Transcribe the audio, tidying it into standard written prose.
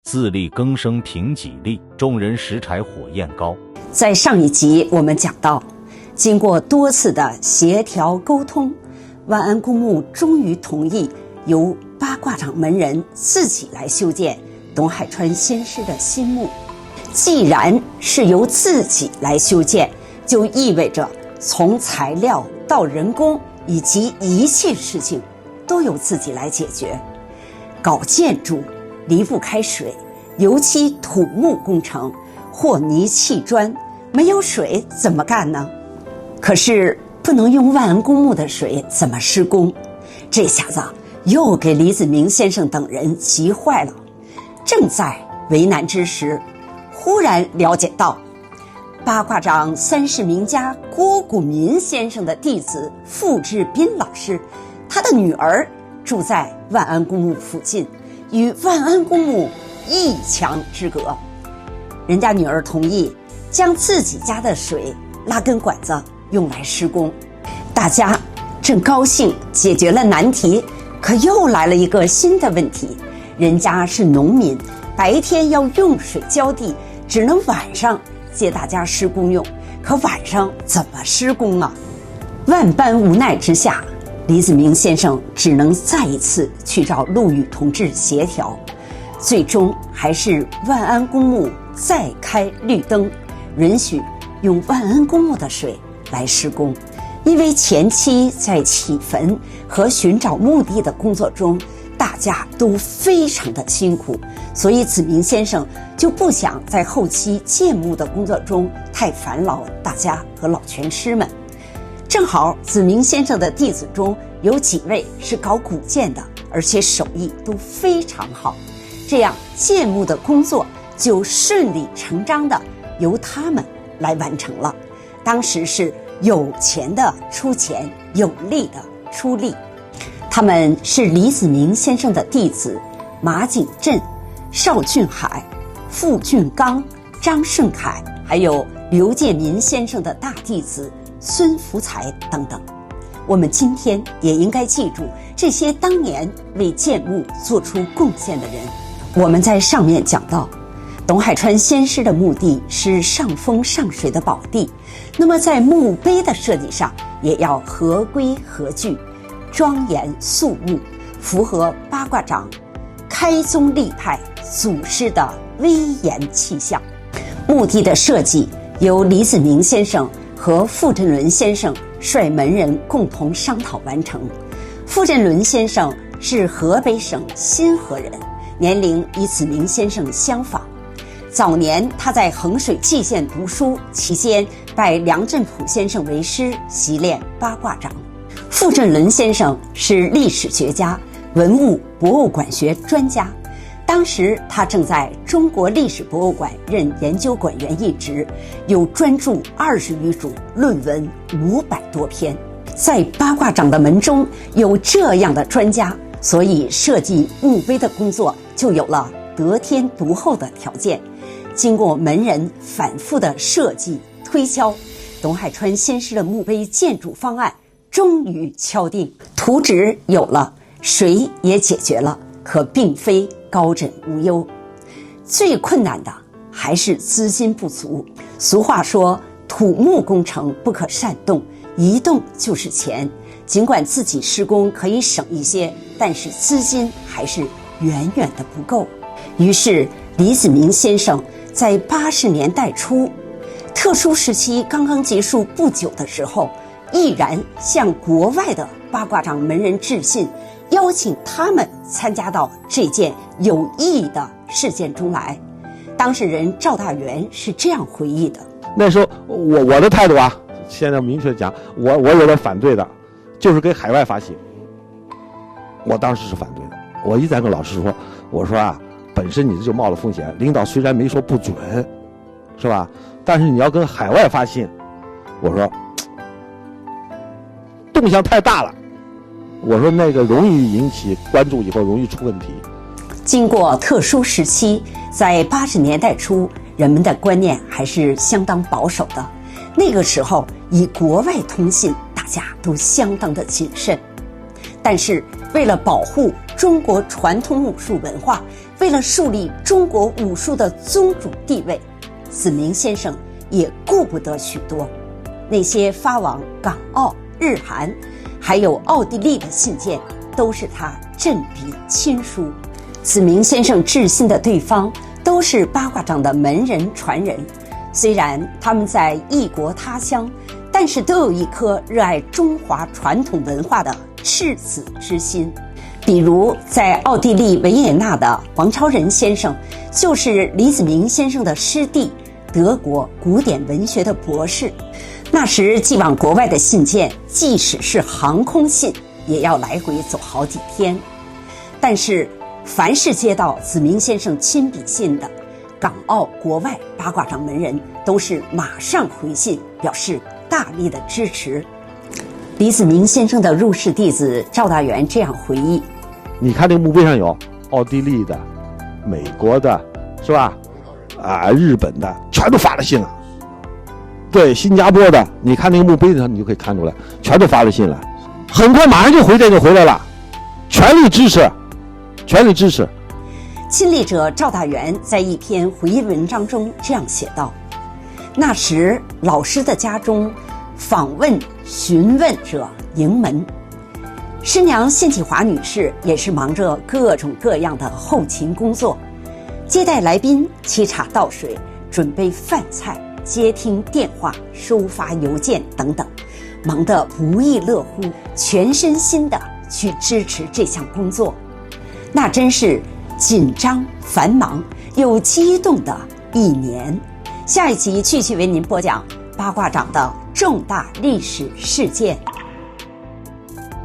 自力更生凭己力，众人拾柴火焰高。在上一集我们讲到，经过多次的协调沟通，万安公墓终于同意由八卦掌门人自己来修建董海川先师的新墓。既然是由自己来修建，就意味着从材料到人工以及一切事情都由自己来解决。搞建筑离不开水，尤其土木工程，和泥砌砖，没有水怎么干呢？可是不能用万安公墓的水，怎么施工？这下子又给李子明先生等人急坏了。正在为难之时，忽然了解到八卦掌三世名家郭谷民先生的弟子傅志斌老师，他的女儿住在万安公墓附近，与万安公墓一墙之隔。人家女儿同意将自己家的水拉根管子用来施工。大家正高兴解决了难题，可又来了一个新的问题。人家是农民，白天要用水浇地，只能晚上借大家施工用，可晚上怎么施工啊？万般无奈之下，李子明先生只能再一次去找陆羽同志协调，最终还是万安公墓再开绿灯，允许用万安公墓的水来施工。因为前期在起坟和寻找墓地的工作中，大家都非常的辛苦，所以子明先生就不想在后期建墓的工作中太烦劳大家和老拳师们。正好子明先生的弟子中有几位是搞古建的，而且手艺都非常好，这样建墓的工作就顺理成章的由他们来完成了。当时是有钱的出钱，有力的出力。他们是李子明先生的弟子马景镇、邵俊海、傅俊刚、张顺凯，还有刘建民先生的大弟子孙福才等等。我们今天也应该记住这些当年为建墓做出贡献的人。我们在上面讲到，董海川先师的墓地是上风上水的宝地，那么在墓碑的设计上也要合规合矩，庄严肃穆，符合八卦掌开宗立派祖师的威严气象。墓地的设计由李子明先生和傅振伦先生率门人共同商讨完成。傅振伦先生是河北省新河人，年龄与子明先生相仿。早年他在衡水蓟县读书期间，拜梁振甫先生为师，习练八卦掌。傅振伦先生是历史学家、文物博物馆学专家，当时他正在中国历史博物馆任研究馆员一职，有专著20余种，论文500多篇。在八卦掌的门中有这样的专家，所以设计墓碑的工作就有了得天独厚的条件。经过门人反复的设计推敲，董海川先师的墓碑建筑方案终于敲定，图纸有了，水也解决了，可并非高枕无忧。最困难的还是资金不足。俗话说，土木工程不可擅动，一动就是钱。尽管自己施工可以省一些，但是资金还是远远的不够。于是李子明先生在80年代初，特殊时期刚刚结束不久的时候，毅然向国外的八卦掌门人致信，邀请他们参加到这件有意义的事件中来。当事人赵大元是这样回忆的：那时候我的态度啊，现在明确讲，我有点反对的，就是给海外发信。我当时是反对的，我一再跟老师说，我说啊，本身你这就冒了风险，领导虽然没说不准，是吧？但是你要跟海外发信，我说动向太大了，我说那个容易引起关注，以后容易出问题。经过特殊时期，在80年代初，人们的观念还是相当保守的。那个时候以国外通信，大家都相当的谨慎。但是为了保护中国传统武术文化，为了树立中国武术的宗主地位，子明先生也顾不得许多。那些发往港澳、日韩，还有奥地利的信件，都是他振笔亲书。子明先生致信的对方都是八卦掌的门人传人，虽然他们在异国他乡，但是都有一颗热爱中华传统文化的赤子之心。比如在奥地利维也纳的王超仁先生，就是李子明先生的师弟，德国古典文学的博士。那时寄往国外的信件，即使是航空信，也要来回走好几天。但是凡是接到子明先生亲笔信的，港澳国外八卦掌门人都是马上回信，表示大力的支持。李子明先生的入室弟子赵大元这样回忆：你看这个墓碑上有奥地利的、美国的，是吧？日本的，全都发了信了。对，新加坡的，你看那个墓碑上，你就可以看出来，全都发了信了。很快马上就回来了，全力支持，全力支持。亲历者赵大元在一篇回忆文章中这样写道：那时老师的家中访问询问者盈门，师娘谢启华女士也是忙着各种各样的后勤工作，接待来宾、沏茶倒水、准备饭菜、接听电话、收发邮件等等，忙得不亦乐乎，全身心的去支持这项工作。那真是紧张、繁忙又激动的一年。下一集继续为您播讲八卦掌的重大历史事件。